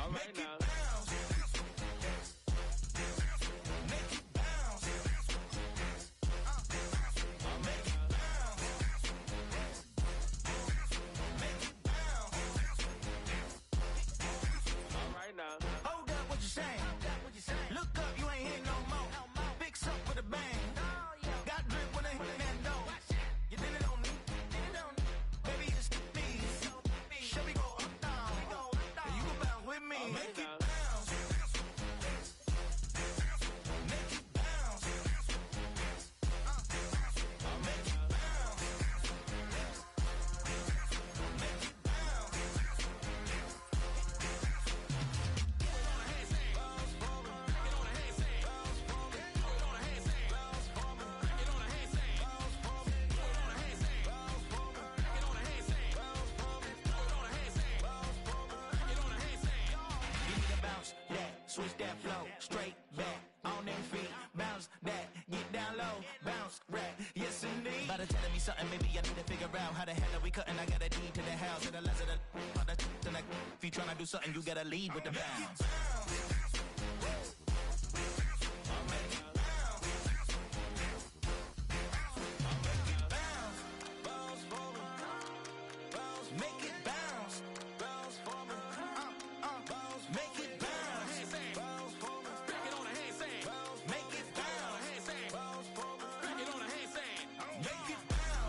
Make it bounce. Make it bounce. Make it bounce. Make it bounce. All right now. Hold up, what you saying? Look up, you ain't here no more. Fix up with a bang. Got drip when they hit that door. You did it on me. Baby, it's me. Show me go up, down. And you go bounce with me. Make it bounce. Make it bounce. Make it bounce. Make it bounce. Switch that flow, straight back, on them feet, bounce that, get down low, bounce, rap, yes indeed. About to telling me something, maybe I need to figure out how the hell are we cutting, I got a deed to the house, to the left of the, if you tryna do something, you gotta lead with the bounce. Make it bounce, bounce for me, make it bounce, back it on a handstand, make it bounce, back it on a handstand, make it bounce, make it bounce, make it bounce, make it bounce.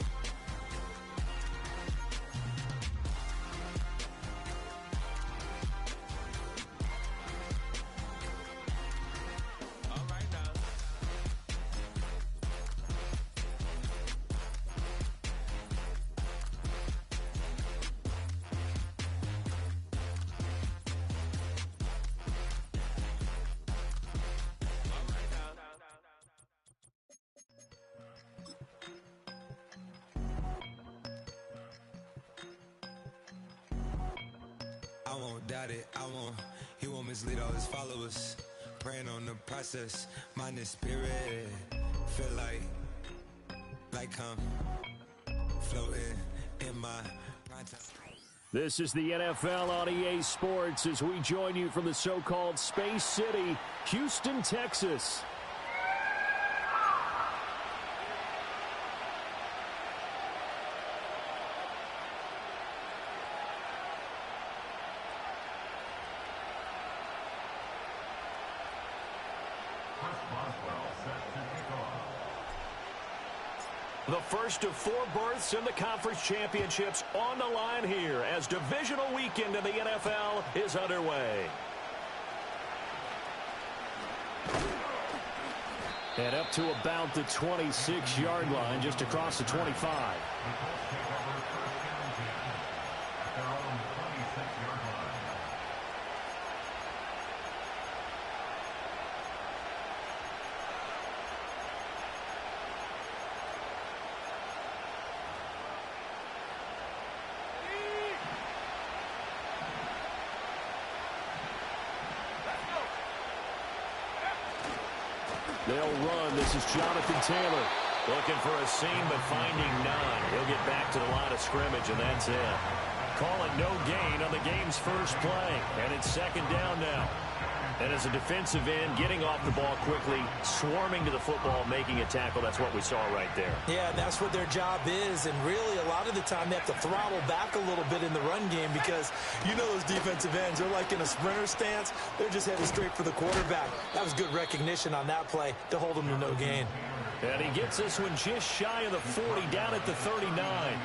All right. All right now. All right now. I won't doubt it, he won't mislead all his followers. Praying on the process, mind and spirit. Feel like I'm floating in my prime time. This is the NFL on EA Sports as we join you from the so-called Space City, Houston, Texas. The first of 4 berths in the conference championships on the line here as divisional weekend in the NFL is underway. And up to about the 26-yard line, just across the 25. They'll run. This is Jonathan Taylor. Looking for a seam, but finding none. He'll get back to the line of scrimmage, and that's it. Call it no gain on the game's first play. And it's second down now. And as a defensive end, getting off the ball quickly, swarming to the football, making a tackle, that's what we saw right there. Yeah, that's what their job is. And really, a lot of the time, they have to throttle back a little bit in the run game because you know those defensive ends, they're like in a sprinter stance. They're just headed straight for the quarterback. That was good recognition on that play to hold them to no gain. And he gets this one just shy of the 40, down at the 39.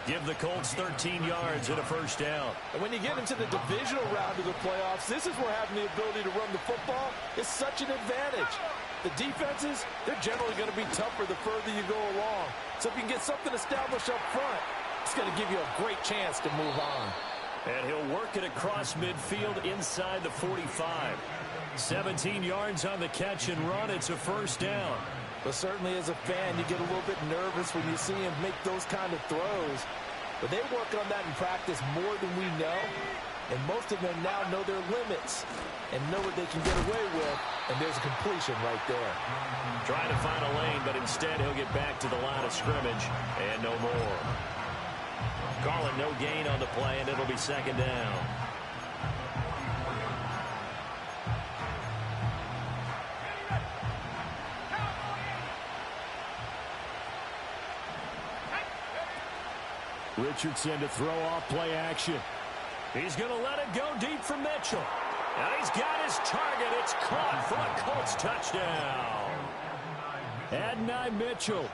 Give the Colts 13 yards and a first down. And when you get into the divisional round of the playoffs, this is where having the ability to run the football is such an advantage. The defenses, they're generally going to be tougher the further you go along. So if you can get something established up front, it's going to give you a great chance to move on. And he'll work it across midfield inside the 45. 17 yards on the catch and run. It's a first down. But certainly as a fan, you get a little bit nervous when you see him make those kind of throws. But they work on that in practice more than we know. And most of them now know their limits and know what they can get away with. And there's a completion right there. Trying to find a lane, but instead he'll get back to the line of scrimmage and no more. Calling no gain on the play, and it'll be second down. Richardson to throw off play action. He's going to let it go deep for Mitchell. And he's got his target. It's caught for a Colts touchdown. Adonai Mitchell,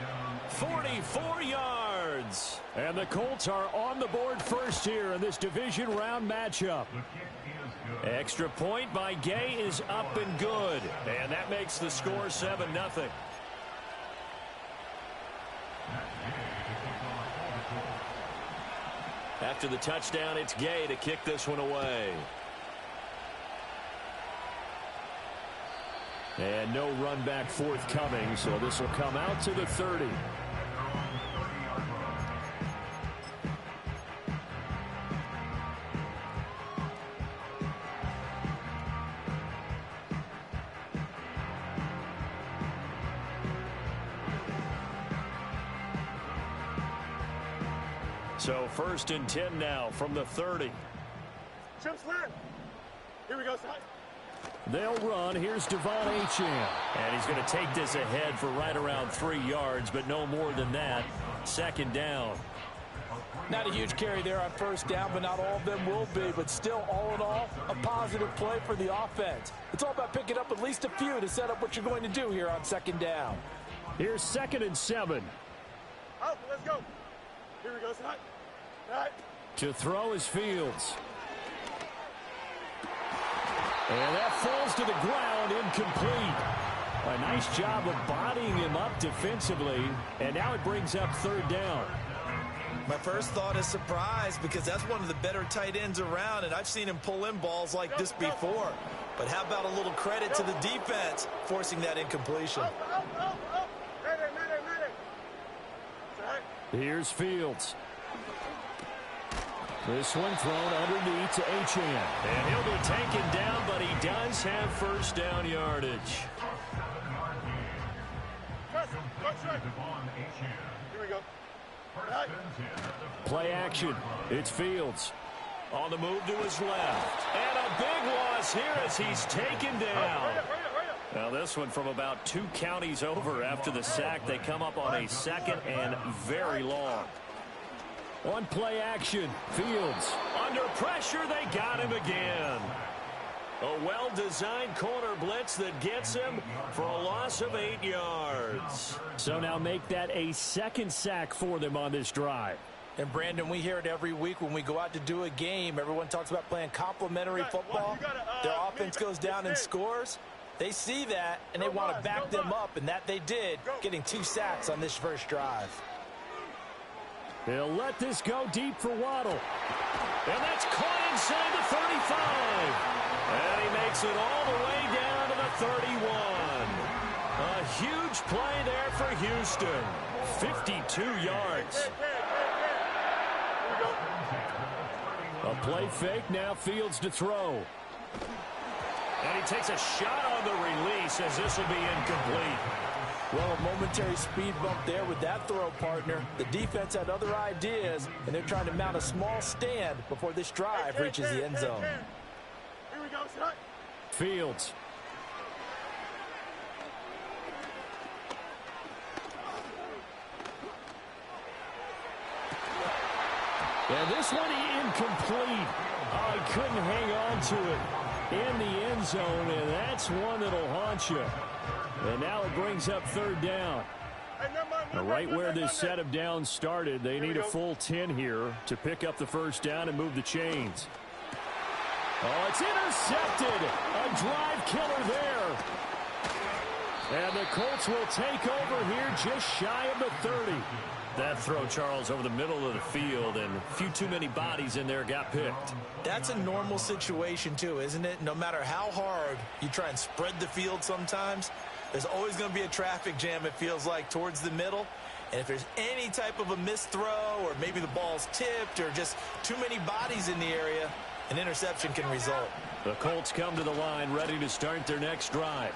44 yards. And the Colts are on the board first here in this division round matchup. Extra point by Gay is up and good. And that makes the score 7-0. After the touchdown, it's Gay to kick this one away. And no run back forthcoming, so this will come out to the 30. So 1st and 10 now from the 30. Chips left. Here we go, son. They'll run. Here's Devon Achane. And he's going to take this ahead for right around 3 yards, but no more than that. Second down. Not a huge carry there on first down, but not all of them will be. But still, all in all, a positive play for the offense. It's all about picking up at least a few to set up what you're going to do here on second down. Here's 2nd and 7. Oh, let's go. Here we go, son. All right. To throw is Fields. And that falls to the ground, incomplete. A nice job of bodying him up defensively, and now it brings up 3rd down. My first thought is surprise because that's one of the better tight ends around, and I've seen him pull in balls like this before. But how about a little credit to the defense forcing that incompletion? Here's Fields. This one thrown underneath to Achane. And he'll be taken down, but he does have first down yardage. Here we go. Play action. It's Fields. On the move to his left. And a big loss here as he's taken down. Now this one from about 2 counties over after the sack. They come up on a 2nd and very long. On play action, Fields. Under pressure, they got him again. A well-designed corner blitz that gets him for a loss of 8 yards. So now make that a 2nd sack for them on this drive. And, Brandon, we hear it every week when we go out to do a game. Everyone talks about playing complementary football. Their offense goes down and scores. They see that, and they want to back them up, and that they did, getting 2 sacks on this first drive. He'll let this go deep for Waddle. And that's caught inside the 35. And he makes it all the way down to the 31. A huge play there for Houston. 52 yards. A play fake, now Fields to throw. And he takes a shot on the release as this will be incomplete. Well, a momentary speed bump there with that throw, partner. The defense had other ideas, and they're trying to mount a small stand before this drive reaches the end zone. Here we go, son. Fields. And this one incomplete. Oh, he couldn't hang on to it in the end zone, and that's one that'll haunt you. And now it brings up 3rd down. Right where this set of downs started, they need a full 10 here to pick up the first down and move the chains. Oh, it's intercepted. A drive killer there. And the Colts will take over here just shy of the 30. That throw, Charles, over the middle of the field, and a few too many bodies in there got picked. That's a normal situation, too, isn't it? No matter how hard you try and spread the field sometimes, there's always going to be a traffic jam, it feels like, towards the middle. And if there's any type of a missed throw or maybe the ball's tipped or just too many bodies in the area, an interception can result. The Colts come to the line ready to start their next drive.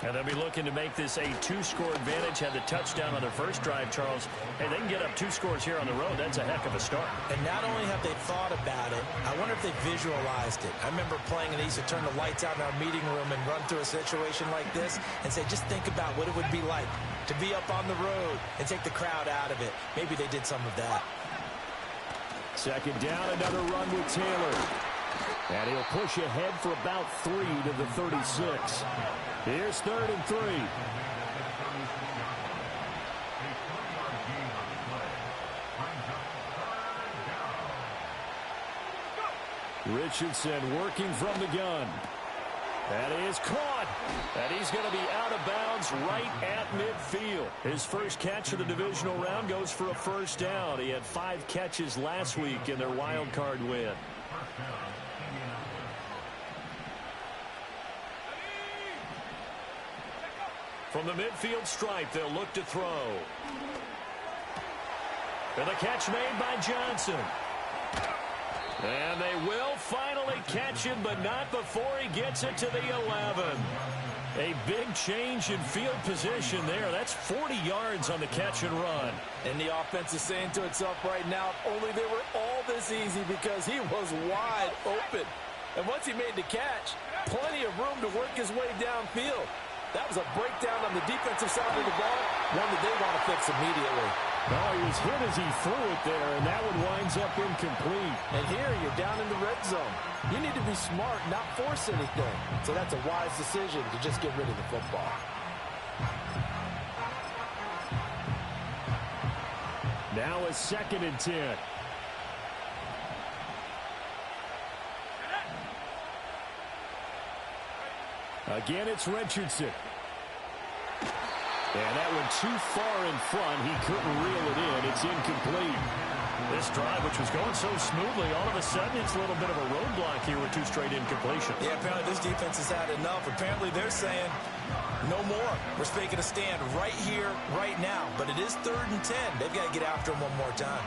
And they'll be looking to make this a 2-score advantage. Had the touchdown on their first drive, Charles. Hey, they can get up 2 scores here on the road. That's a heck of a start. And not only have they thought about it, I wonder if they visualized it. I remember playing and they used to turn the lights out in our meeting room and run through a situation like this and say, just think about what it would be like to be up on the road and take the crowd out of it. Maybe they did some of that. Second down, another run with Taylor. And he'll push ahead for about 3 to the 36. Here's 3rd and 3. Richardson working from the gun. That is caught. And he's going to be out of bounds right at midfield. His first catch of the divisional round goes for a first down. He had 5 catches last week in their wild card win. From the midfield stripe, they'll look to throw. And the catch made by Johnson. And they will finally catch him, but not before he gets it to the 11. A big change in field position there. That's 40 yards on the catch and run. And the offense is saying to itself right now, only they were all this easy because he was wide open. And once he made the catch, plenty of room to work his way downfield. That was a breakdown on the defensive side of the ball, one that they want to fix immediately. Oh, he was hit as he threw it there, and that one winds up incomplete. And here you're down in the red zone. You need to be smart, not force anything. So that's a wise decision to just get rid of the football. Now a 2nd and 10. Again, it's Richardson. And that went too far in front. He couldn't reel it in. It's incomplete. This drive, which was going so smoothly, all of a sudden it's a little bit of a roadblock here with 2 straight incompletions. Yeah, apparently this defense has had enough. Apparently they're saying, no more. We're making a stand right here, right now. But it is 3rd and 10. They've got to get after him one more time.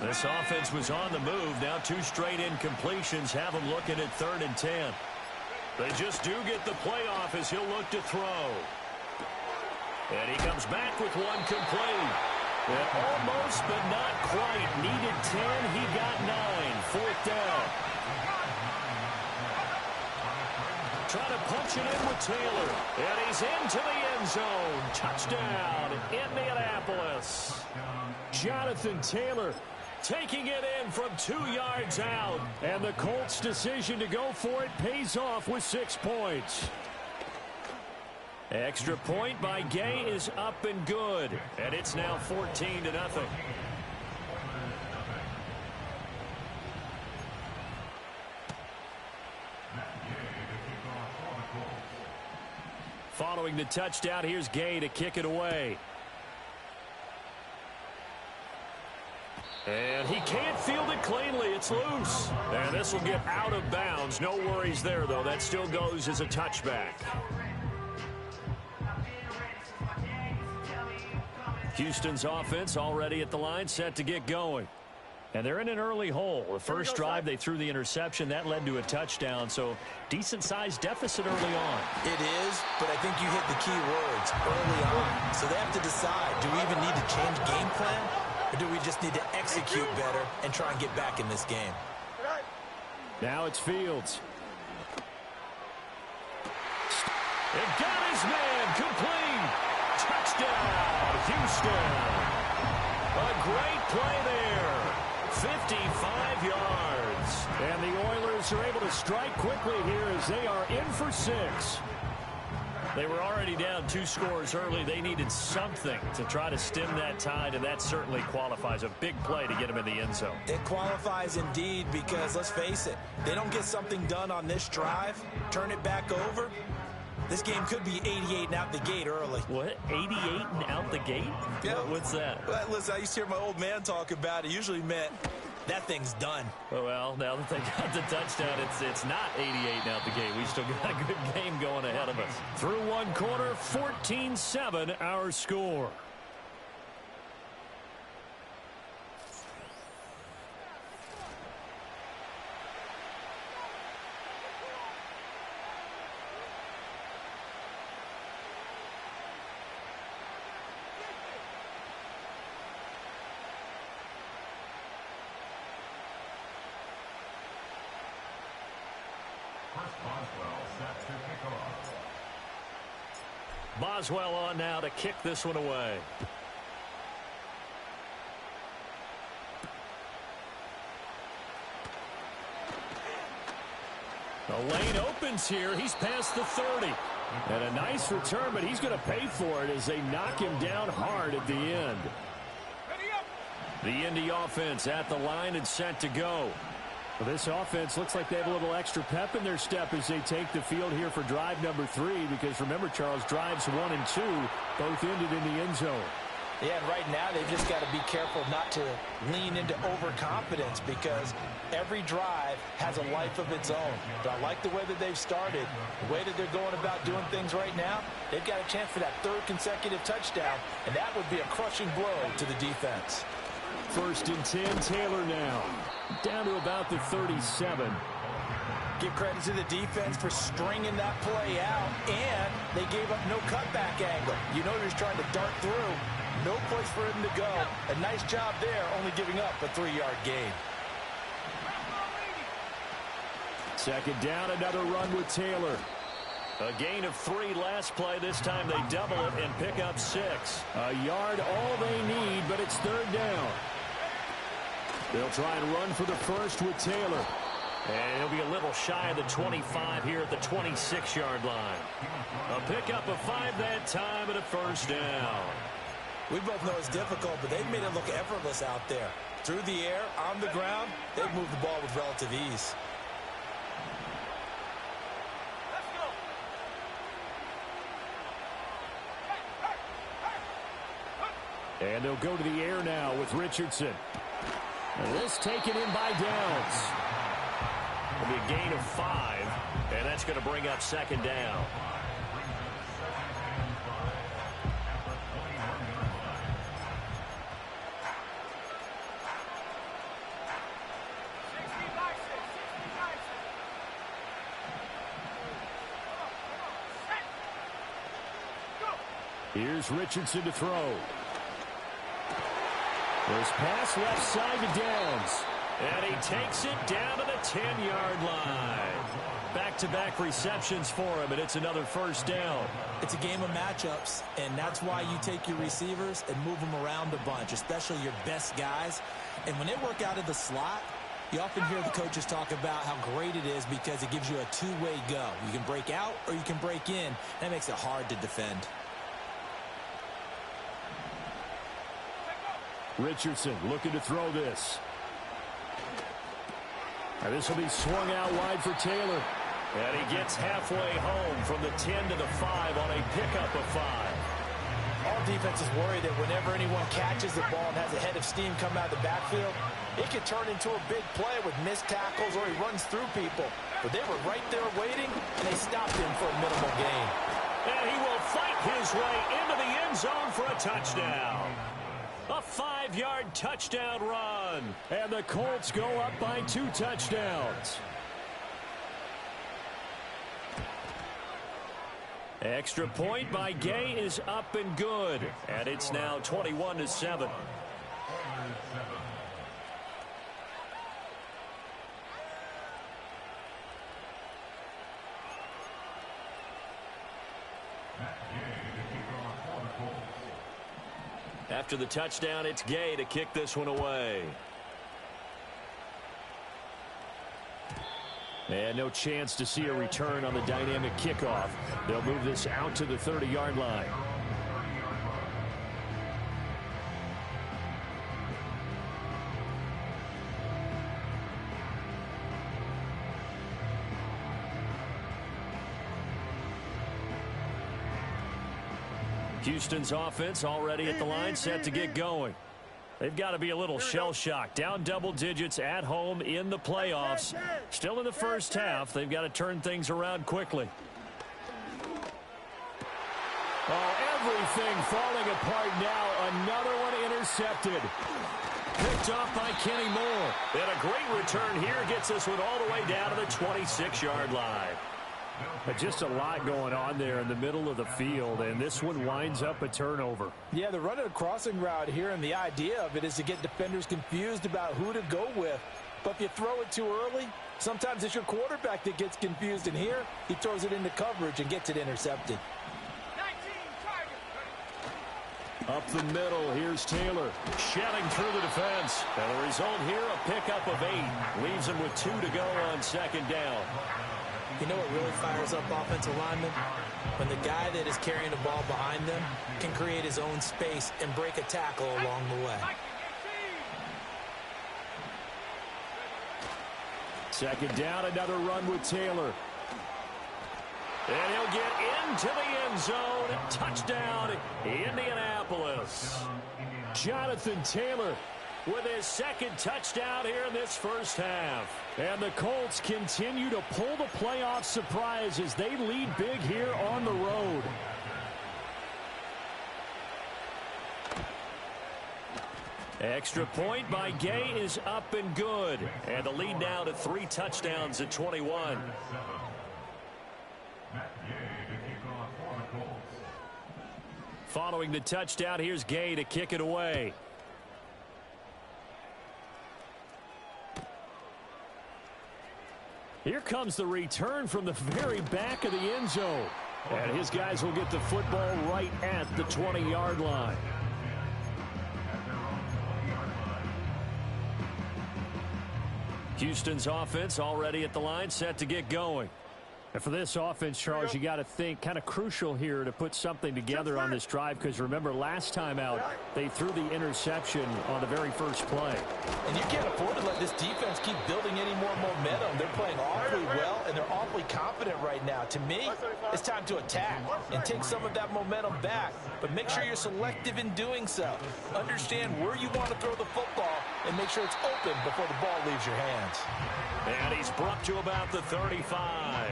This offense was on the move. Now 2 straight incompletions have them looking at 3rd and 10. They just do get the playoff as he'll look to throw. And he comes back with one complete. And almost, but not quite. Needed 10. He got 9. 4th down. Trying to punch it in with Taylor. And he's into the end zone. Touchdown, Indianapolis. Jonathan Taylor taking it in from 2 yards out. And the Colts' decision to go for it pays off with 6 points. Extra point by Gay is up and good. And it's now 14-0. Following the touchdown, here's Gay to kick it away. And he can't field it cleanly. It's loose. And this will get out of bounds. No worries there, though. That still goes as a touchback. Houston's offense already at the line, set to get going. And they're in an early hole. The first drive, they threw the interception. That led to a touchdown. So decent-sized deficit early on. It is, but I think you hit the key words early on. So they have to decide, do we even need to change game plan? Or do we just need to execute better and try and get back in this game? Now it's Fields. It got his man complete. Touchdown, Houston. A great play there. 55 yards. And the Oilers are able to strike quickly here as they are in for 6. They were already down 2 scores early. They needed something to try to stem that tide, and that certainly qualifies. A big play to get them in the end zone. It qualifies indeed because, let's face it, they don't get something done on this drive, turn it back over, This game could be 88 and out the gate early. What? 88 and out the gate? Yeah. What's that? Well, listen, I used to hear my old man talk about it. Usually meant that thing's done. Well, now that they got the touchdown, it's not 88 and out the gate. We still got a good game going ahead of us. Through one quarter, 14-7 our score. Boswell on now to kick this one away. The lane opens here. He's past the 30. And a nice return, but he's going to pay for it as they knock him down hard at the end. The Indy offense at the line and set to go. Well, this offense looks like they have a little extra pep in their step as they take the field here for drive number 3, because remember, Charles, drives 1 and 2 both ended in the end zone. Yeah, and right now they've just got to be careful not to lean into overconfidence, because every drive has a life of its own. But I like the way that they've started, the way that they're going about doing things right now. They've got a chance for that 3rd consecutive touchdown, and that would be a crushing blow to the defense. 1st and 10, Taylor now. Down to about the 37. Give credit to the defense for stringing that play out, and they gave up no cutback angle. You know, he was trying to dart through. No place for him to go. A nice job there, only giving up a 3-yard gain. 2nd down, another run with Taylor. A gain of 3 last play. This time they double it and pick up 6. A yard all they need, but it's 3rd down. They'll try and run for the 1st with Taylor. And he'll be a little shy of the 25 here at the 26-yard line. A pickup of 5 that time and a 1st down. We both know it's difficult, but they've made it look effortless out there. Through the air, on the ground, they've moved the ball with relative ease. And they'll go to the air now with Richardson. And this taken in by Downs. It'll be a gain of 5, and that's going to bring up 2nd down. Here's Richardson to throw. There's pass left side to Downs. And he takes it down to the 10-yard line. Back-to-back receptions for him, and it's another 1st down. It's a game of matchups, and that's why you take your receivers and move them around a bunch, especially your best guys. And when they work out of the slot, you often hear the coaches talk about how great it is because it gives you a two-way go. You can break out or you can break in. That makes it hard to defend. Richardson looking to throw this. And this will be swung out wide for Taylor. And he gets halfway home from the 10 to the 5 on a pickup of 5. All defenses worry that whenever anyone catches the ball and has a head of steam come out of the backfield, it could turn into a big play with missed tackles or he runs through people. But they were right there waiting, and they stopped him for a minimal gain. And he will fight his way into the end zone for a touchdown. A 5-yard touchdown run. And the Colts go up by 2 touchdowns. Extra point by Gay is up and good. And it's now 21-7. After the touchdown, it's Gay to kick this one away. And no chance to see a return on the dynamic kickoff. They'll move this out to the 30-yard line. Houston's offense already at the line, set to get going. They've got to be a little shell-shocked. Down double digits at home in the playoffs. Still in the first half. They've got to turn things around quickly. Oh, everything falling apart now. Another one intercepted. Picked off by Kenny Moore. And a great return here gets this one all the way down to the 26-yard line. But just a lot going on there in the middle of the field, and this one winds up a turnover. Yeah, they're running a crossing route here, and the idea of it is to get defenders confused about who to go with. But if you throw it too early, sometimes it's your quarterback that gets confused, and here he throws it into coverage and gets it intercepted. Up the middle, here's Taylor. Shelling through the defense. And the result here, a pickup of 8. Leaves him with 2 to go on second down. You know what really fires up offensive linemen? When the guy that is carrying the ball behind them can create his own space and break a tackle along the way. Second down, another run with Taylor. And he'll get into the end zone. Touchdown, Indianapolis. Jonathan Taylor with his second touchdown here in this first half. And the Colts continue to pull the playoff surprise as they lead big here on the road. Extra point by Gay is up and good. And the lead now to 3 touchdowns at 21. Following the touchdown, here's Gay to kick it away. Here comes the return from the very back of the end zone. And his guys will get the football right at the 20-yard line. Houston's offense already at the line, set to get going. And for this offense, Charles, you got to think kind of crucial here to put something together on this drive, because remember last time out they threw the interception on the very first play. And you can't afford to let this defense keep building any more momentum. They're playing awfully well, and they're awfully confident right now. To me, it's time to attack and take some of that momentum back. But make sure you're selective in doing so. Understand where you want to throw the football and make sure it's open before the ball leaves your hands. And he's brought to about the 35.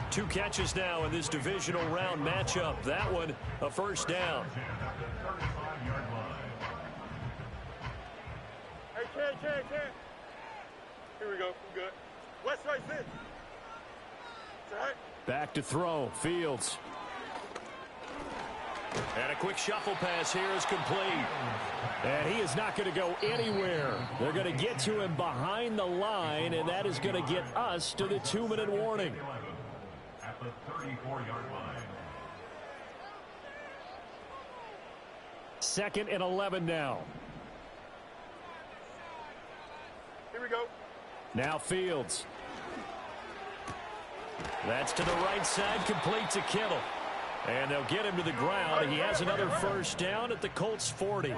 2 catches now in this divisional round matchup. That one, a first down. Hey, Ken. Here we go. I'm good. West side's in. It's all right. Back to throw. Fields. And a quick shuffle pass here is complete. And he is not going to go anywhere. They're going to get to him behind the line, and that is going to get us to the 2-minute warning. At the 34-yard line. 2nd and 11 now. Here we go. Now Fields. That's to the right side, complete to Kittle. And they'll get him to the ground. He has another first down at the Colts 40.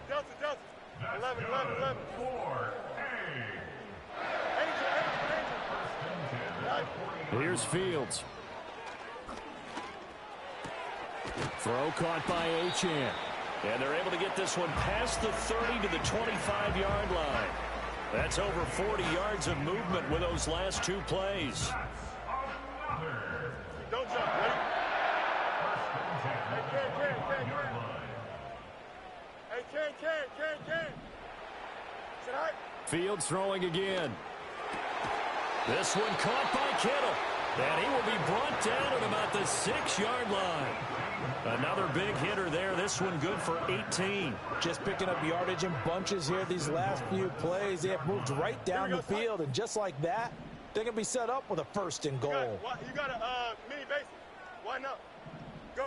Delta. 11. 4. Here's Fields. Throw caught by Achane. And they're able to get this one past the 30 to the 25-yard line. That's over 40 yards of movement with those last 2 plays. Don't jump, ready? Hey, Ken. Sit high. Fields throwing again. This one caught by Kittle. And he will be brought down at about the 6-yard line. Another big hitter there. This one good for 18. Just picking up yardage in bunches here these last few plays. They have moved right down the field, and just like that, they're going to be set up with a 1st and goal. You got a mini base. Why not? Go.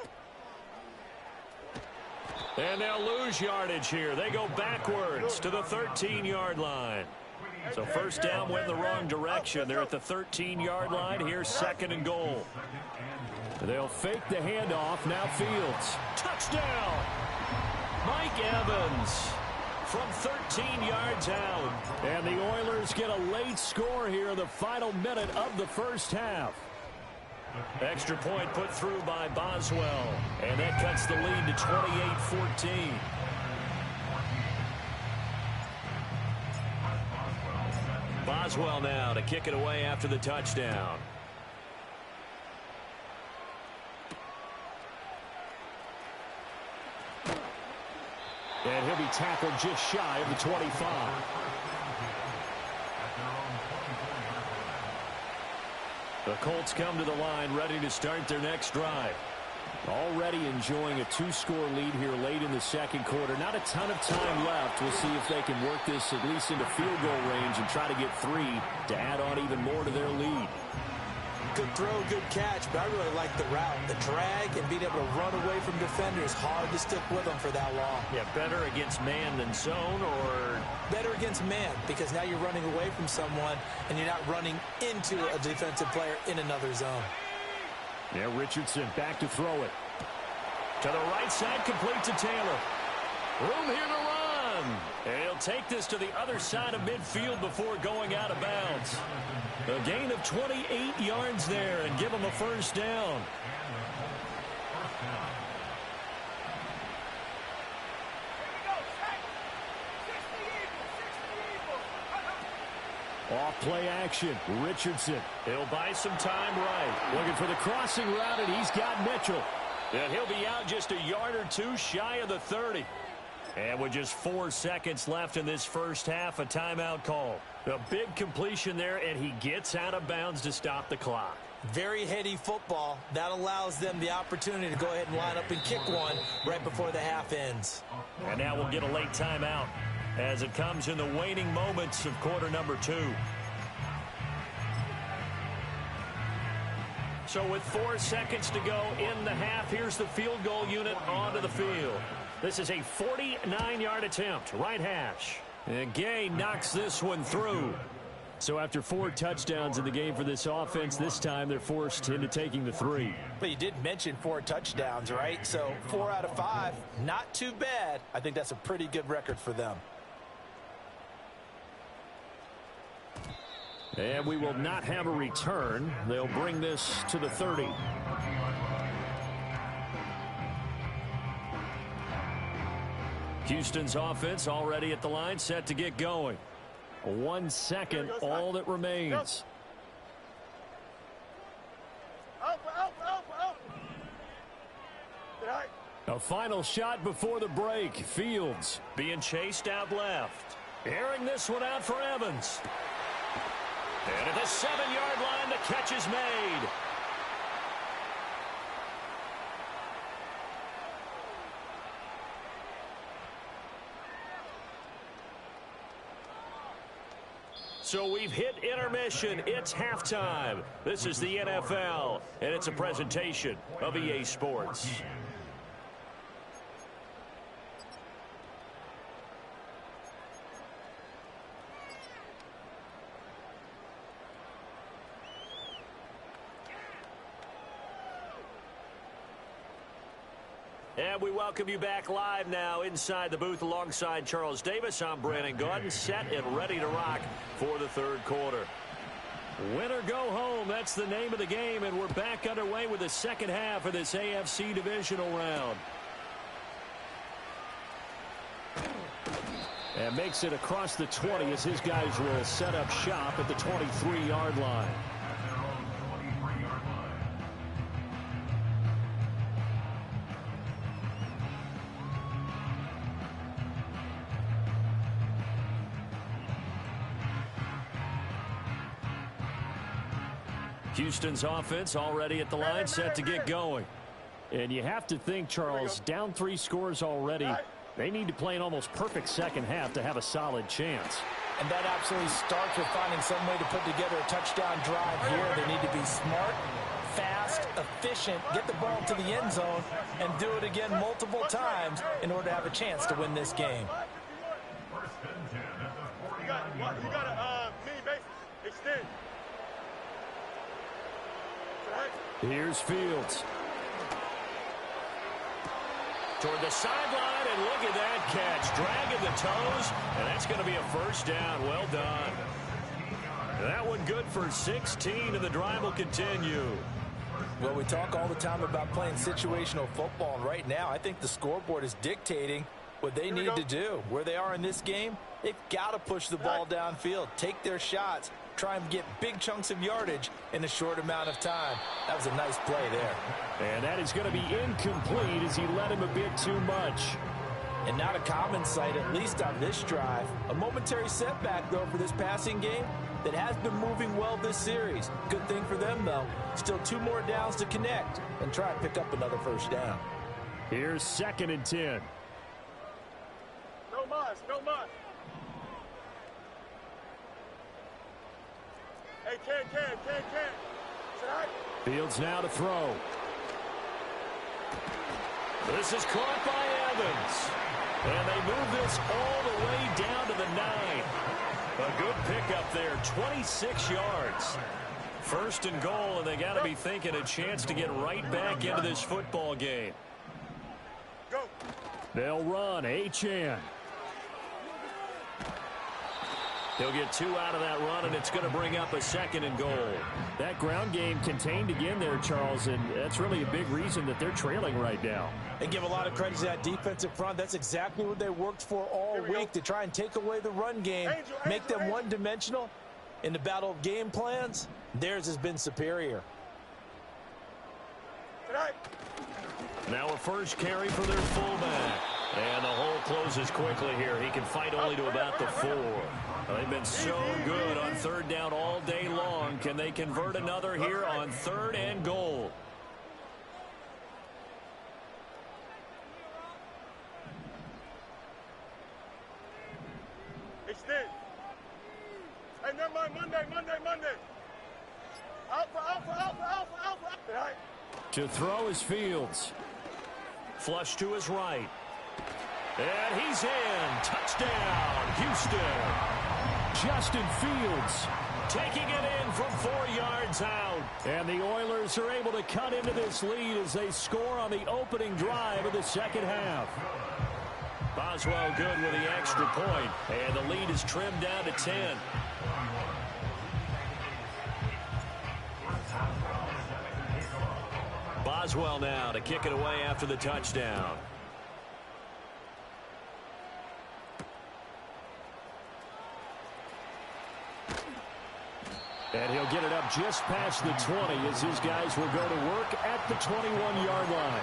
And they'll lose yardage here. They go backwards to the 13-yard line. So first down went in the wrong direction. They're at the 13-yard line. Here's 2nd and goal. They'll fake the handoff. Now Fields. Touchdown! Mike Evans from 13 yards out. And the Oilers get a late score here in the final minute of the first half. Extra point put through by Boswell. And that cuts the lead to 28-14. Boswell now to kick it away after the touchdown. And he'll be tackled just shy of the 25. The Colts come to the line ready to start their next drive. Already enjoying a 2-score lead here late in the second quarter. Not a ton of time left. We'll see if they can work this at least into field goal range and try to get 3 to add on even more to their lead. Good throw, good catch, but I really like the route. The drag and being able to run away from defenders, hard to stick with them for that long. Yeah, better against man than zone, or? Better against man, because now you're running away from someone and you're not running into a defensive player in another zone. Yeah, Richardson back to throw it. To the right side, complete to Taylor. Room here to run. And he'll take this to the other side of midfield before going out of bounds. A gain of 28 yards there and give him a first down. Off play action. Richardson. He'll buy some time right. Looking for the crossing route, and he's got Mitchell. And he'll be out just a yard or two shy of the 30. And with just 4 seconds left in this first half, a timeout call. A big completion there, and he gets out of bounds to stop the clock. Very heady football. That allows them the opportunity to go ahead and line up and kick one right before the half ends. And now we'll get a late timeout as it comes in the waning moments of quarter number 2. So with 4 seconds to go in the half, here's the field goal unit onto the field. This is a 49-yard attempt, right hash. And Gay knocks this one through. So after 4 touchdowns in the game for this offense, this time they're forced into taking the 3. But you did mention 4 touchdowns, right? So 4 out of 5, not too bad. I think that's a pretty good record for them. And we will not have a return. They'll bring this to the 30. Houston's offense already at the line, set to get going. 1 second, all that remains. A final shot before the break. Fields being chased out left. Airing this one out for Evans. And at the 7-yard line, the catch is made. So we've hit intermission. It's halftime. This is the NFL, and it's a presentation of EA Sports. And we welcome you back live now inside the booth alongside Charles Davis. I'm Brandon Gaudin, set and ready to rock for the third quarter. Win or go home, that's the name of the game, and we're back underway with the second half of this AFC divisional round. And makes it across the 20 as his guys will set up shop at the 23-yard line. Houston's offense already at the line, set to get going. And you have to think, Charles, down 3 scores already. They need to play an almost perfect second half to have a solid chance. And that absolutely starts with finding some way to put together a touchdown drive here. They need to be smart, fast, efficient, get the ball to the end zone, and do it again multiple times in order to have a chance to win this game. You got a mini base extend. Here's Fields. Toward the sideline, and look at that catch. Dragging the toes, and that's going to be a first down. Well done. That one good for 16, and the drive will continue. Well, we talk all the time about playing situational football, and right now I think the scoreboard is dictating what they need to do. Where they are in this game, they've got to push the ball downfield, take their shots, try and get big chunks of yardage in a short amount of time. That was a nice play there. And that is going to be incomplete as he led him a bit too much. And not a common sight, at least on this drive. A momentary setback, though, for this passing game that has been moving well this series. Good thing for them, though. Still 2 more downs to connect and try and pick up another first down. Here's 2nd and 10. No mas, no mas. Hey, can. Tonight. Fields now to throw. This is caught by Evans. And they move this all the way down to the 9. A good pickup there, 26 yards. 1st and goal, and they got to be thinking a chance to get right back into this football game. Go. They'll run. Achane. He'll get 2 out of that run, and it's going to bring up a 2nd and goal. That ground game contained again there, Charles, and that's really a big reason that they're trailing right now. And give a lot of credit to that defensive front. That's exactly what they worked for all week, to try and take away the run game, make them one-dimensional. In the battle of game plans, theirs has been superior. Tonight. Now a first carry for their fullback. And the hole closes quickly here. He can fight only to about the 4. They've been so good on 3rd down all day long. Can they convert another here on 3rd and goal? Extend. Hey, never mind. Monday. Alpha. Tonight. To throw is Fields. Flush to his right. And he's in. Touchdown, Houston. Justin Fields taking it in from 4 yards out. And the Oilers are able to cut into this lead as they score on the opening drive of the 2nd half. Boswell good with the extra point. And the lead is trimmed down to 10. Boswell now to kick it away after the touchdown. And he'll get it up just past the 20 as his guys will go to work at the 21-yard line.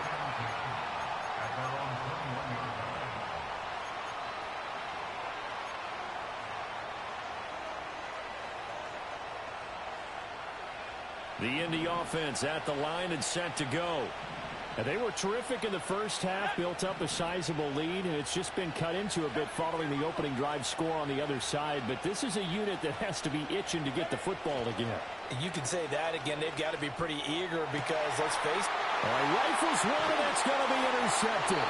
The Indy offense at the line and set to go. And they were terrific in the first half, built up a sizable lead, and it's just been cut into a bit following the opening drive score on the other side. But this is a unit that has to be itching to get the football again. You can say that again. They've got to be pretty eager because, let's face it, rifles one, and that's going to be intercepted.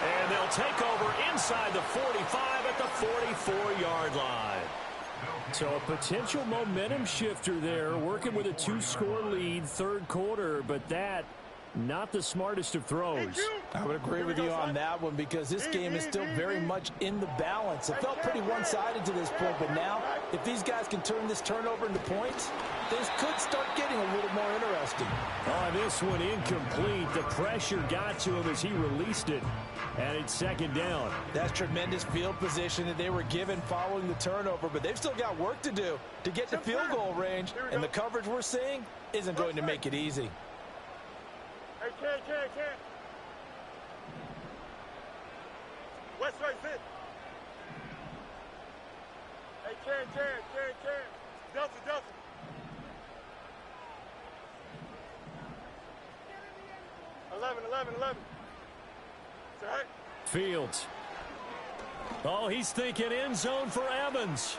And they'll take over inside the 45 at the 44-yard line. So a potential momentum shifter there, working with a 2-score lead, 3rd quarter, but that not the smartest of throws. I would agree with you on that one because this game is still very much in the balance. It felt pretty one-sided to this point, but now if these guys can turn this turnover into points, things could start getting a little more interesting. Oh, this one incomplete. The pressure got to him as he released it, and it's 2nd down. That's tremendous field position that they were given following the turnover, but they've still got work to do to get to field goal range, and the coverage we're seeing isn't going to make it easy. Hey, can. West right sit. Hey, can. Delta. 11. It's all right. Fields. Oh, he's thinking end zone for Evans.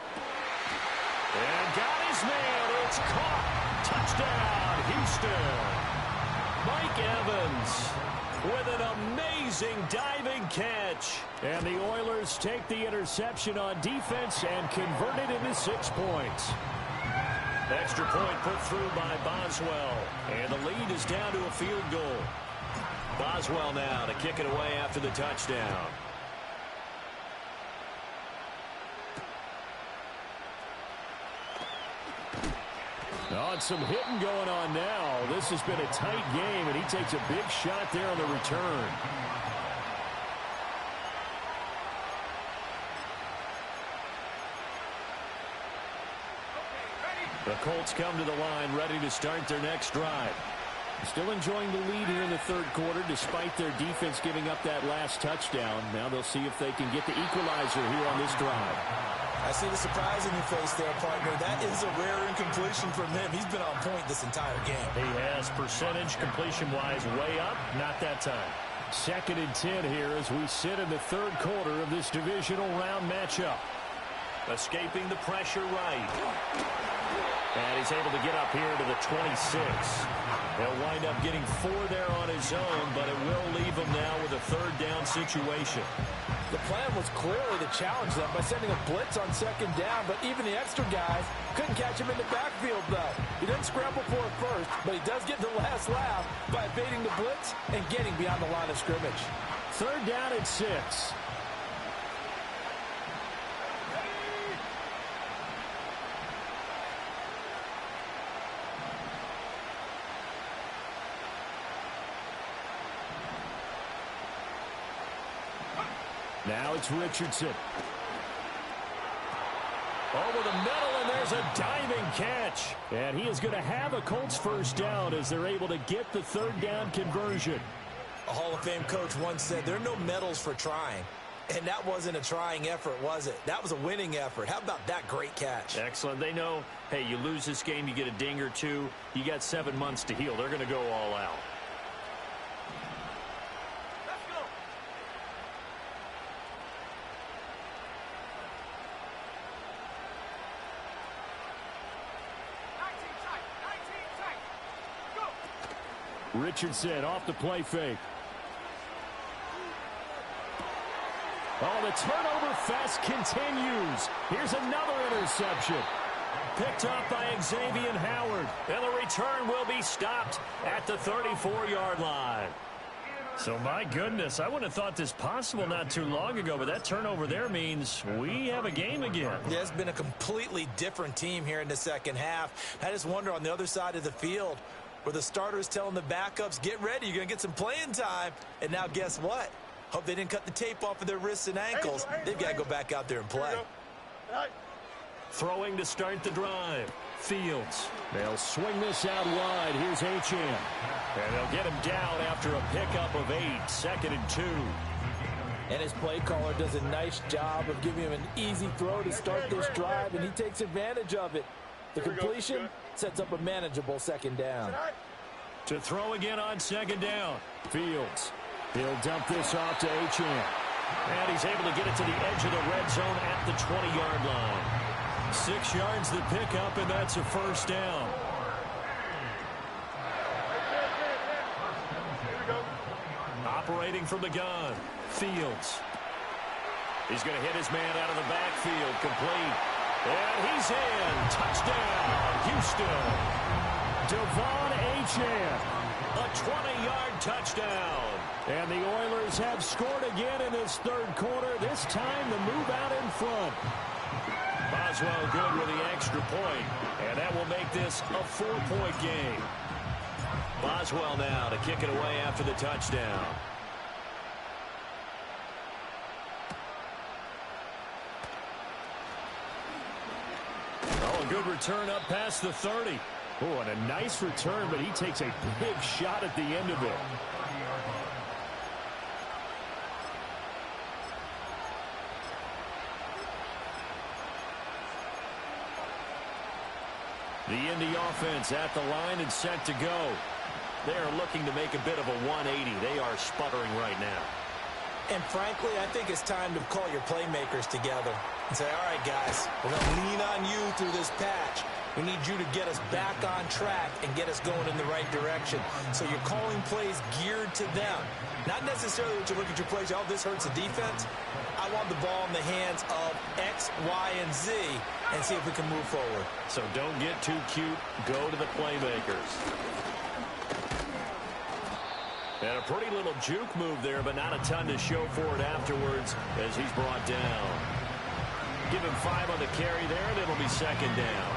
And got his man. It's caught. Touchdown, Houston. Mike Evans with an amazing diving catch. And the Oilers take the interception on defense and convert it into 6 points. Extra point put through by Boswell. And the lead is down to a field goal. Boswell now to kick it away after the touchdown. some hitting going on now. This has been a tight game, and he takes a big shot there on the return. The Colts come to the line, ready to start their next drive. Still enjoying the lead here in the third quarter, despite their defense giving up that last touchdown. Now they'll see if they can get the equalizer here on this drive. I see the surprise in your face there, partner. That is a rare incompletion from him. He's been on point this entire game. He has percentage completion-wise way up, not that time. 2nd and 10 here as we sit in the third quarter of this divisional round matchup. Escaping the pressure right. And he's able to get up here to the 26. He'll wind up getting 4 there on his own, but it will leave him now with a third down situation. The plan was clearly to challenge them by sending a blitz on 2nd down, but even the extra guys couldn't catch him in the backfield, though. He didn't scramble for it first, but he does get the last laugh by evading the blitz and getting beyond the line of scrimmage. 3rd down and 6. Now it's Richardson. Over the middle, and there's a diving catch. And he is going to have a Colts first down as they're able to get the 3rd down conversion. A Hall of Fame coach once said there are no medals for trying. And that wasn't a trying effort, was it? That was a winning effort. How about that great catch? Excellent. They know, hey, you lose this game, you get a ding or two. You got 7 months to heal. They're going to go all out. Richardson off the play fake. Oh, the turnover fest continues. Here's another interception. Picked up by Xavier Howard. And the return will be stopped at the 34-yard line. So, my goodness, I wouldn't have thought this possible not too long ago, but that turnover there means we have a game again. Yeah, it's been a completely different team here in the second half. I just wonder on the other side of the field, where the starters telling the backups, get ready, you're going to get some playing time. And now guess what? Hope they didn't cut the tape off of their wrists and ankles. They've got to go back out there and play. Throwing to start the drive. Fields. They'll swing this out wide. Here's Achane. And they'll get him down after a pickup of 8. 2nd and 2. And his play caller does a nice job of giving him an easy throw to start this drive, and he takes advantage of it. The completion sets up a manageable 2nd down. To throw again on 2nd down. Fields. He'll dump this off to Achane. And he's able to get it to the edge of the red zone at the 20-yard line. 6 yards the pickup, and that's a first down. Operating from the gun. Fields. He's going to hit his man out of the backfield. Complete. And he's in. Touchdown, Houston. Devon Achane. A 20-yard touchdown. And the Oilers have scored again in this third quarter. This time the move out in front. Boswell good with the extra point. And that will make this a 4-point game. Boswell now to kick it away after the touchdown. Oh, a good return up past the 30. Oh, and a nice return, but he takes a big shot at the end of it. The Indy offense at the line and set to go. They are looking to make a bit of a 180. They are sputtering right now. And frankly, I think it's time to call your playmakers together and say, all right, guys, we're going to lean on you through this patch. We need you to get us back on track and get us going in the right direction. So you're calling plays geared to them. Not necessarily that you look at your plays, oh, this hurts the defense. I want the ball in the hands of X, Y, and Z and see if we can move forward. So don't get too cute. Go to the playmakers. And a pretty little juke move there, but not a ton to show for it afterwards as he's brought down. Give him 5 on the carry there, and it'll be 2nd down.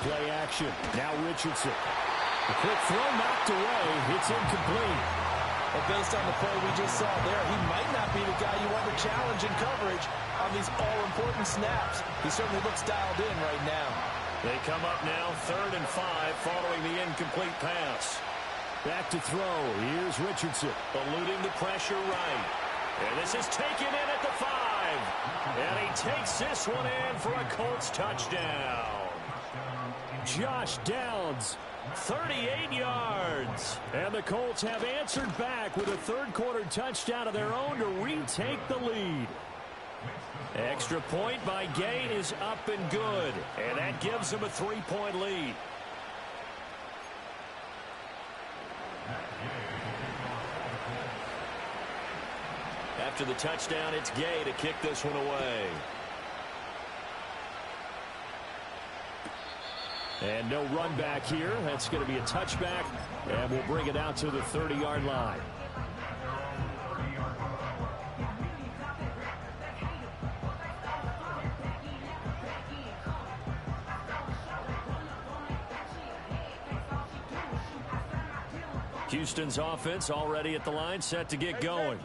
play action. Now Richardson. A quick throw knocked away. It's incomplete. Well, based on the play we just saw there, he might not be the guy you want to challenge in coverage on these all-important snaps. He certainly looks dialed in right now. They come up now 3rd and 5 following the incomplete pass. Back to throw. Here's Richardson. Eluding the pressure right. And this is taken in at the 5. And he takes this one in for a Colts touchdown. Josh Downs, 38 yards. And the Colts have answered back with a third-quarter touchdown of their own to retake the lead. Extra point by Gay is up and good. And that gives them a 3-point lead. After the touchdown, it's Gay to kick this one away. And no run back here. That's going to be a touchback. And we'll bring it out to the 30-yard line. Houston's offense already at the line, set to get going.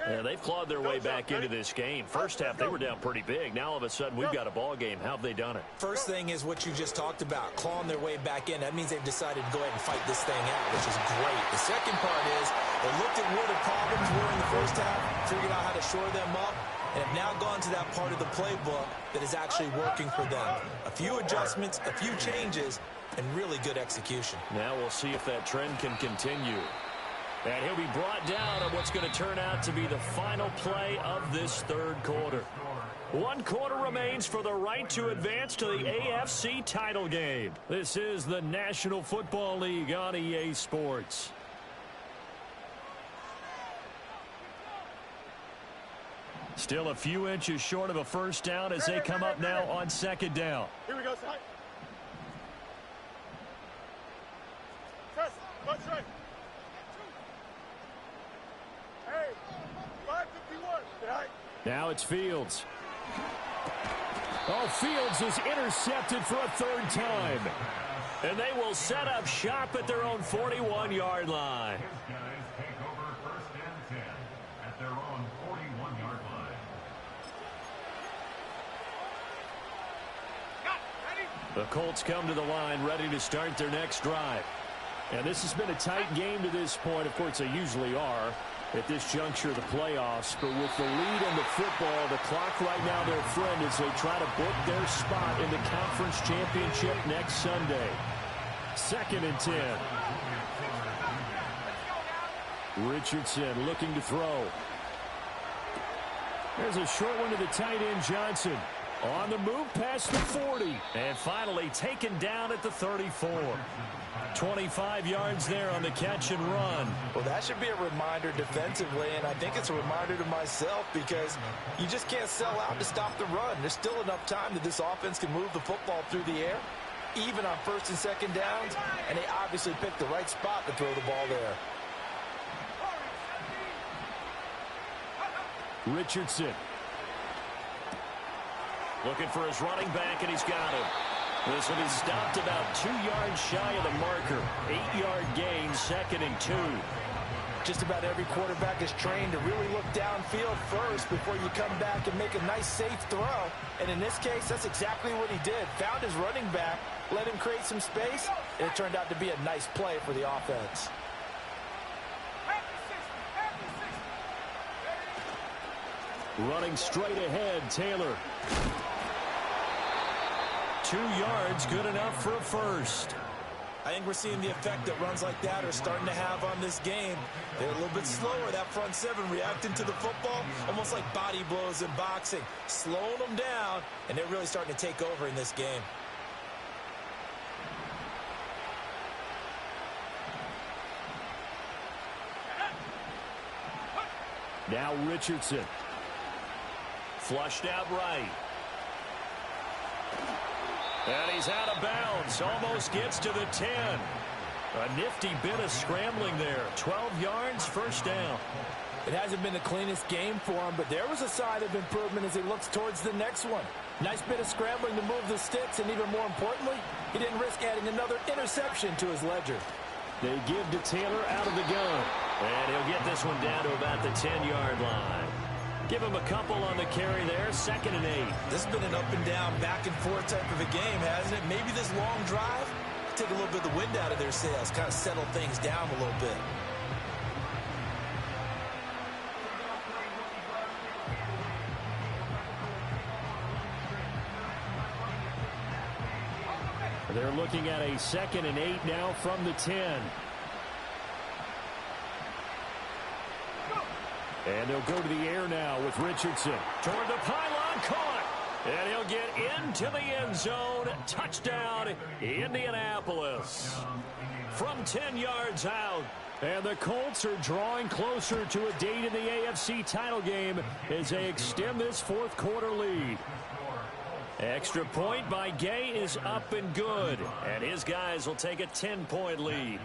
Yeah, they've clawed their way back into this game. First half, they were down pretty big. Now, all of a sudden, we've got a ball game. How have they done it? First thing is what you just talked about, clawing their way back in. That means they've decided to go ahead and fight this thing out, which is great. The second part is they looked at where the problems were in the first half, figured out how to shore them up, and have now gone to that part of the playbook that is actually working for them. A few adjustments, a few changes, and really good execution. Now we'll see if that trend can continue. And he'll be brought down on what's going to turn out to be the final play of this third quarter. 1 quarter remains for the right to advance to the AFC title game. This is the National Football League on EA Sports. Still a few inches short of a first down as they come up now on second down. Here we go, side. Press, watch right. Hey, 551. Right. Now it's Fields. Oh, Fields is intercepted for a third time. And they will set up shop at their own 41-yard line. His guys take over 1st and 10 at their own 41-yard line. The Colts come to the line ready to start their next drive. And this has been a tight game to this point. Of course, they usually are at this juncture of the playoffs. But with the lead in the football, the clock right now their friend as they try to book their spot in the conference championship next Sunday. 2nd and 10. Richardson looking to throw. There's a short one to the tight end, Johnson. On the move past the 40. And finally taken down at the 34. 25 yards there on the catch and run. Well, that should be a reminder defensively, and I think it's a reminder to myself because you just can't sell out to stop the run. There's still enough time that this offense can move the football through the air, even on 1st and 2nd downs, and they obviously picked the right spot to throw the ball there. Richardson. Looking for his running back, and he's got him. This will be stopped about 2 yards shy of the marker. 8-yard gain, 2nd and 2. Just about every quarterback is trained to really look downfield first before you come back and make a nice, safe throw. And in this case, that's exactly what he did. Found his running back, let him create some space, and it turned out to be a nice play for the offense. Running straight ahead, Taylor. 2 yards, good enough for a first. I think we're seeing the effect that runs like that are starting to have on this game. They're a little bit slower, that front seven, reacting to the football, almost like body blows in boxing, slowing them down, and they're really starting to take over in this game. Now Richardson. Flushed out right. And he's out of bounds. Almost gets to the 10. A nifty bit of scrambling there. 12 yards, first down. It hasn't been the cleanest game for him, but there was a sign of improvement as he looks towards the next one. Nice bit of scrambling to move the sticks, and even more importantly, He didn't risk adding another interception to his ledger. They give to Taylor out of the gun. And he'll get this one down to about the 10-yard line. Give him a couple on the carry there, 2nd and 8. This has been an up and down, back and forth type of a game, hasn't it? Maybe this long drive, take a little bit of the wind out of their sails, kind of settle things down a little bit. They're looking at a 2nd and 8 now from the 10. And they'll go to the air now with Richardson. Toward the pylon, caught. And he'll get into the end zone. Touchdown, Indianapolis. From 10 yards out. And the Colts are drawing closer to a date in the AFC title game as they extend this 4th quarter lead. Extra point by Gay is up and good. And his guys will take a 10-point lead.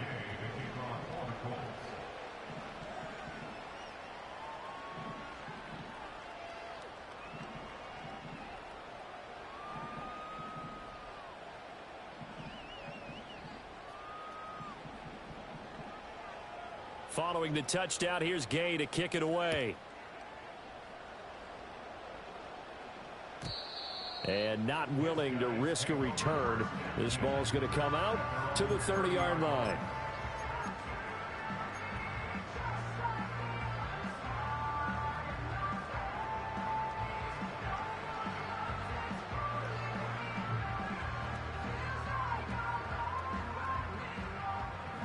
Following the touchdown, here's Gay to kick it away. And not willing to risk a return. This ball's going to come out to the 30-yard line.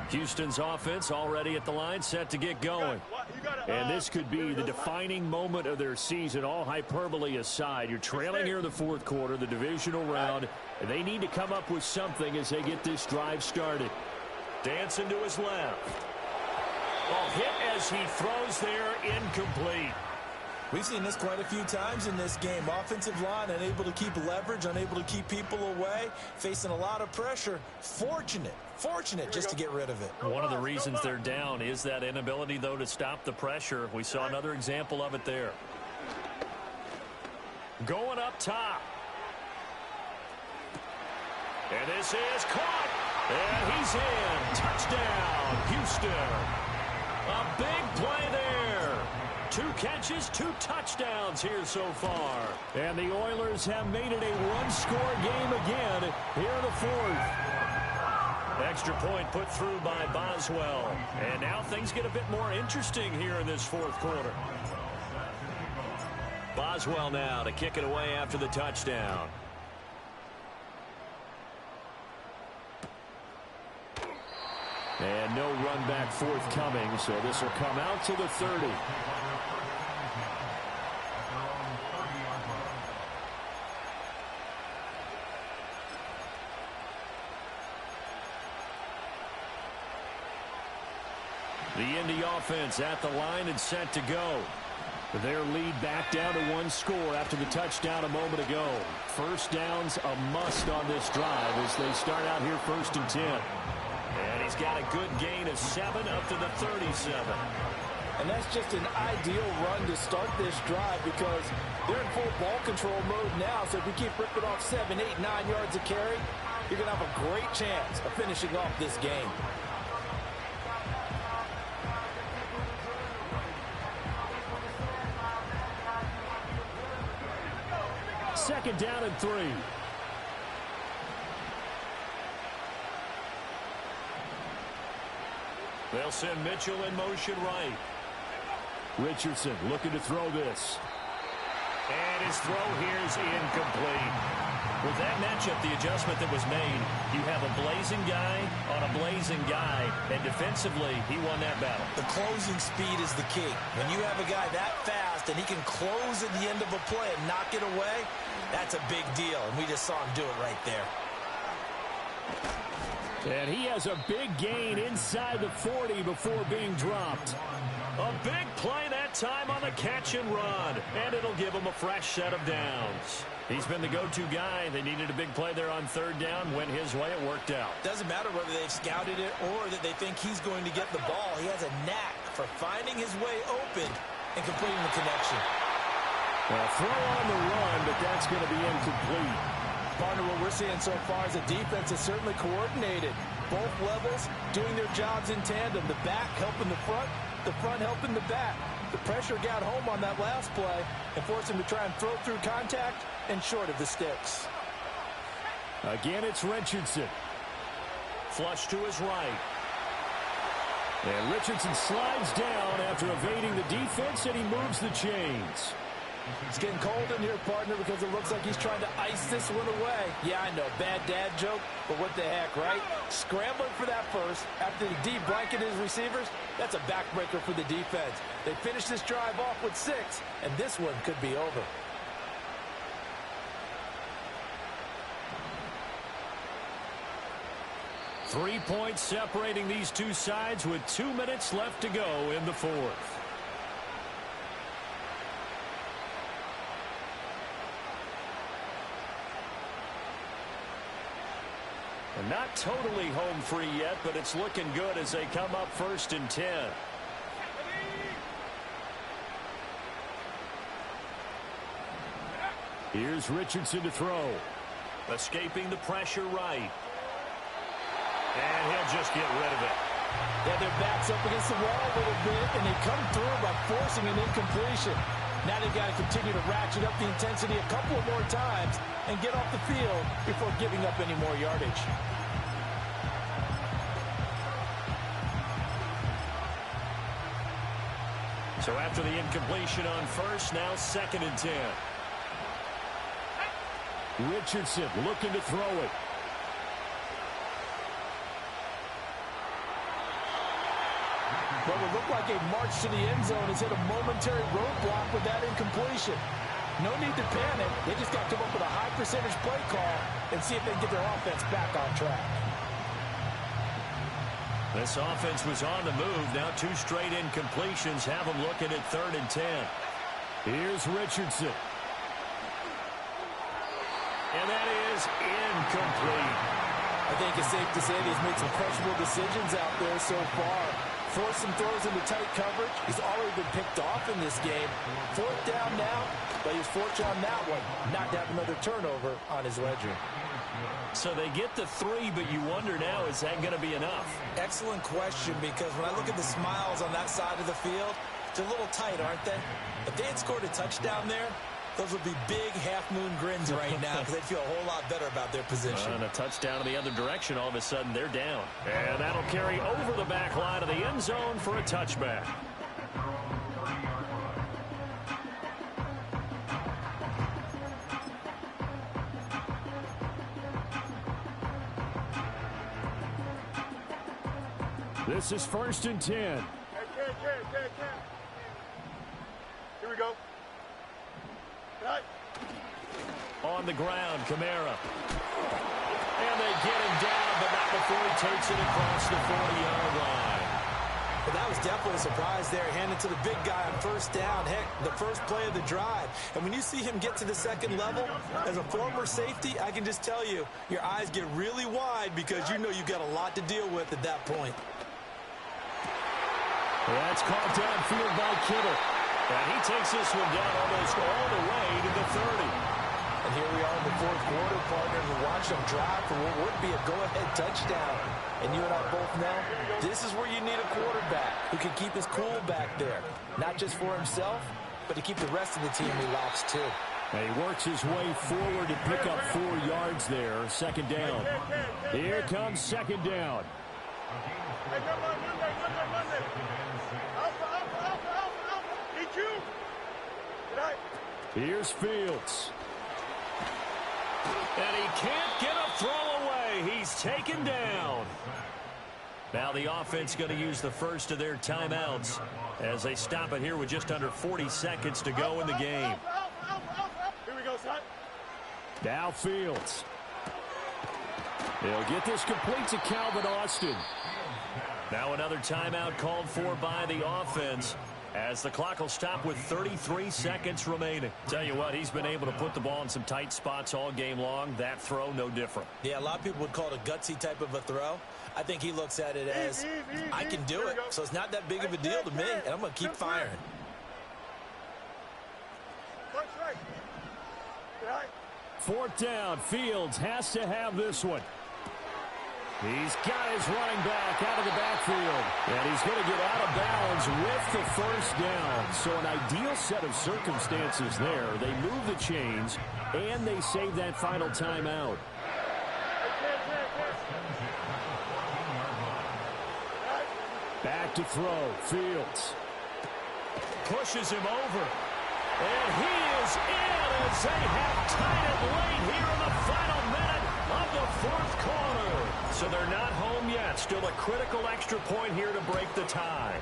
Houston's offense already at the line, set to get going. And this could be the defining moment of their season, all hyperbole aside. You're trailing here in the 4th quarter, the divisional round, and they need to come up with something as they get this drive started. Dancing to his left. Ball hit as he throws there, incomplete. We've seen this quite a few times in this game. Offensive line unable to keep leverage, unable to keep people away, facing a lot of pressure. Fortunate just to get rid of it. One of the reasons they're down is that inability, though, to stop the pressure. We saw another example of it there. Going up top. And this is caught. And he's in. Touchdown, Houston. A big play there. 2 catches, 2 touchdowns here so far. And the Oilers have made it a one-score game again here in the 4th. Extra point put through by Boswell. And now things get a bit more interesting here in this 4th quarter. Boswell now to kick it away after the touchdown. And no run back forthcoming, so this will come out to the 30. The Indy offense at the line and set to go. Their lead back down to 1 score after the touchdown a moment ago. First down's a must on this drive as they start out here 1st and 10. And he's got a good gain of 7 up to the 37. And that's just an ideal run to start this drive because they're in full ball control mode now. So if we keep ripping off 7, 8, 9 yards of carry, you're going to have a great chance of finishing off this game. Second down and 3. They'll send Mitchell in motion right. Richardson looking to throw this. And his throw here is incomplete. With that matchup, the adjustment that was made, you have a blazing guy on a blazing guy, and defensively, he won that battle. The closing speed is the key. When you have a guy that fast and he can close at the end of a play and knock it away, that's a big deal, and we just saw him do it right there. And he has a big gain inside the 40 before being dropped. A big play that time on the catch and run, and it'll give him a fresh set of downs. He's been the go-to guy. They needed a big play there on 3rd down. Went his way. It worked out. Doesn't matter whether they've scouted it or that they think he's going to get the ball. He has a knack for finding his way open and completing the connection. Well, throw on the run, but that's going to be incomplete. Partner, what we're seeing so far is the defense is certainly coordinated. Both levels doing their jobs in tandem. The back helping the front helping the back. The pressure got home on that last play and forced him to try and throw through contact and short of the sticks. Again, it's Richardson. Flush to his right. And Richardson slides down after evading the defense, and he moves the chains. It's getting cold in here, partner, because it looks like he's trying to ice this one away. Yeah, I know, bad dad joke, but what the heck, right? Scrambling for that first after the D blanketed his receivers, that's a backbreaker for the defense. They finish this drive off with 6, and this one could be over. Three points separating these two sides with 2 minutes left to go in the fourth. And not totally home free yet, but it's looking good as they come up 1st and 10. Here's Richardson to throw. Escaping the pressure right. And he'll just get rid of it. Yeah, their back's up against the wall a little bit, and they come through by forcing an incompletion. Now they've got to continue to ratchet up the intensity a couple more times and get off the field before giving up any more yardage. So after the incompletion on first, now 2nd and 10. Richardson looking to throw it. Well, it looked like a march to the end zone has hit a momentary roadblock with that incompletion. No need to panic. They just got to come up with a high percentage play call and see if they can get their offense back on track. This offense was on the move. Now 2 straight incompletions have them looking at 3rd and 10. Here's Richardson. And that is incomplete. I think it's safe to say he's made some questionable decisions out there so far. Forced some throws into tight coverage. He's already been picked off in this game. 4th down now, but he's fortunate on that one not to have another turnover on his ledger. So they get the 3, but you wonder now, is that going to be enough? Excellent question, because when I look at the smiles on that side of the field, they're a little tight, aren't they? If they had scored a touchdown there, those would be big half-moon grins right now because they'd feel a whole lot better about their position. And a touchdown in the other direction, all of a sudden they're down. And that'll carry over the back line of the end zone for a touchback. This is 1st and 10. Here we go. Right. On the ground, Kamara. And they get him down, but not before he takes it across the 40-yard line. Well, that was definitely a surprise there, handed to the big guy on 1st down. Heck, the first play of the drive. And when you see him get to the 2nd level, as a former safety, I can just tell you, your eyes get really wide because you know you've got a lot to deal with at that point. That's caught downfield by Kittle. And he takes this one down almost all the way to the 30. And here we are in the 4th quarter, partner, and watch them drive for what would be a go-ahead touchdown. And you and I both know this is where you need a quarterback who can keep his cool back there. Not just for himself, but to keep the rest of the team relaxed too. And he works his way forward to pick up 4 yards there. 2nd down. Here comes 2nd down. Here's Fields. And he can't get a throw away. He's taken down. Now the offense going to use the first of their timeouts as they stop it here with just under 40 seconds to go in the game. Here we go, son. Now Fields. They'll get this complete to Calvin Austin. Now another timeout called for by the offense as the clock will stop with 33 seconds remaining. Tell you what, he's been able to put the ball in some tight spots all game long. That throw, no different. Yeah, a lot of people would call it a gutsy type of a throw. I think he looks at it as, I can do it, so it's not that big of a deal to me, and I'm going to keep firing. 4th down. Fields has to have this one. He's got his running back out of the backfield. And he's going to get out of bounds with the 1st down. So an ideal set of circumstances there. They move the chains, and they save that final timeout. Back to throw. Fields pushes him over. And he is in as they have tied it late here in the final minute of the 4th quarter. So they're not home yet. Still a critical extra point here to break the tie.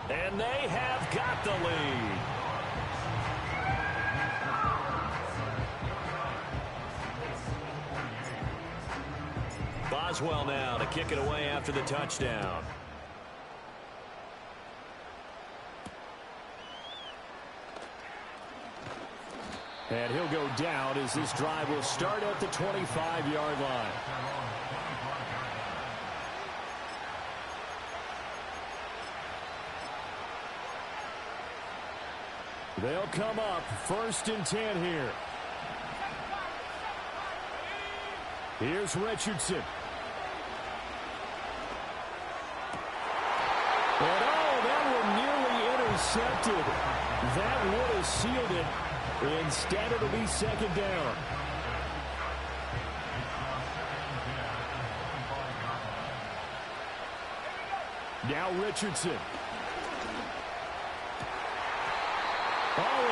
And they have got the lead. Boswell now to kick it away after the touchdown. And he'll go down as this drive will start at the 25-yard line. They'll come up 1st and 10 here. Here's Richardson. And that one nearly intercepted. That would have sealed it. Instead, it'll be 2nd down. Now Richardson.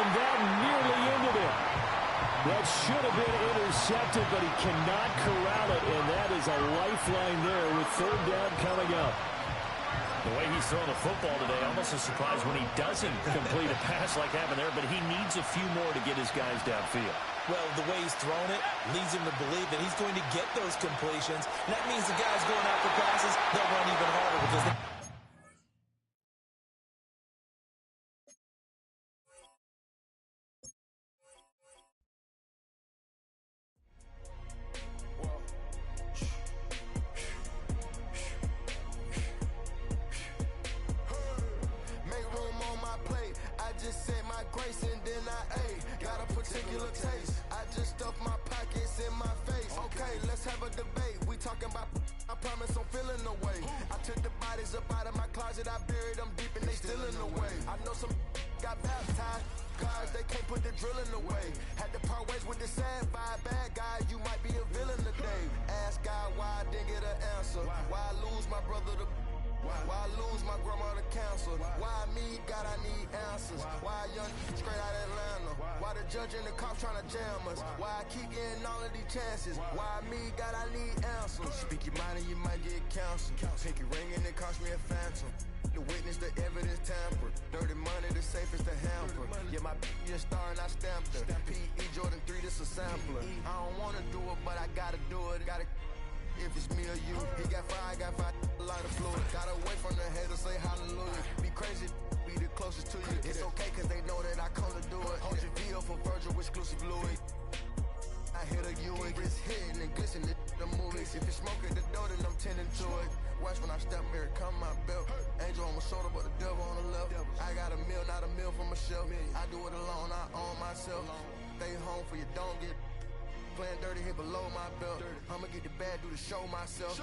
And that nearly ended it. That should have been intercepted, but he cannot corral it, and that is a lifeline there with 3rd down coming up. The way he's throwing the football today, almost a surprise when he doesn't complete a pass like happened there, but he needs a few more to get his guys downfield. Well, the way he's thrown it leads him to believe that he's going to get those completions. And that means the guys going after passes, they'll run even harder because they... Show myself.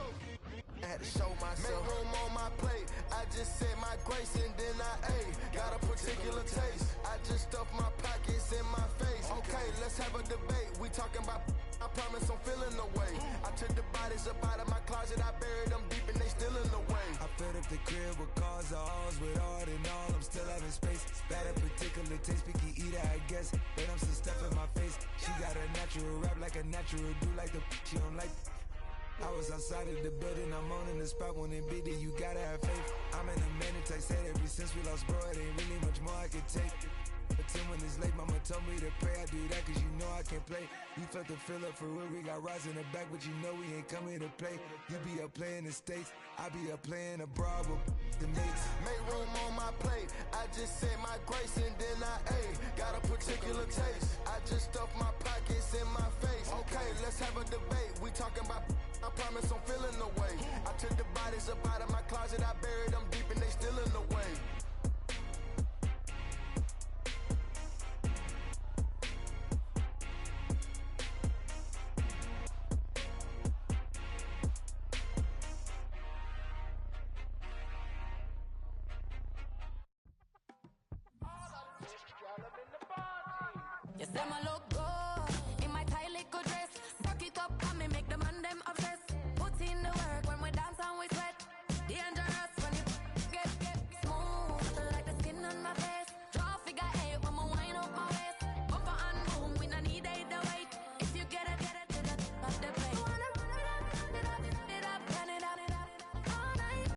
I had to show myself. Make room on my plate. I just said my grace and then I ate. Got a particular taste. I just stuffed my pockets in my face. Okay, let's have a debate. We talking about. I promise I'm feeling the way. I took the bodies up out of my closet. I buried them deep and they still in the way. I filled up the crib with cars or alls with all in all. I'm still having space. Got a particular taste. Picky eater, I guess. But I'm still stuff in my face. She got a natural rap like a natural do like the she don't like. I was outside of the building, I'm on in the spot when it beat it, you gotta have faith. I'm in a minute, I said ever since we lost bro, it ain't really much more I could take. But 10 when it's late, mama told me to pray, I do that cause you know I can play. You felt the fill up for real, we got rise in the back, but you know we ain't coming to play. You be up playing the States, I be up playing abroad with the mates. Make room on my plate, I just said my grace and then I ate. Got a particular taste, I just stuffed my pockets in my face. Okay, let's have a debate, we talking about. I promise I'm feeling the way. I took the bodies up out of my closet. I buried them deep and they still in the way. Them a look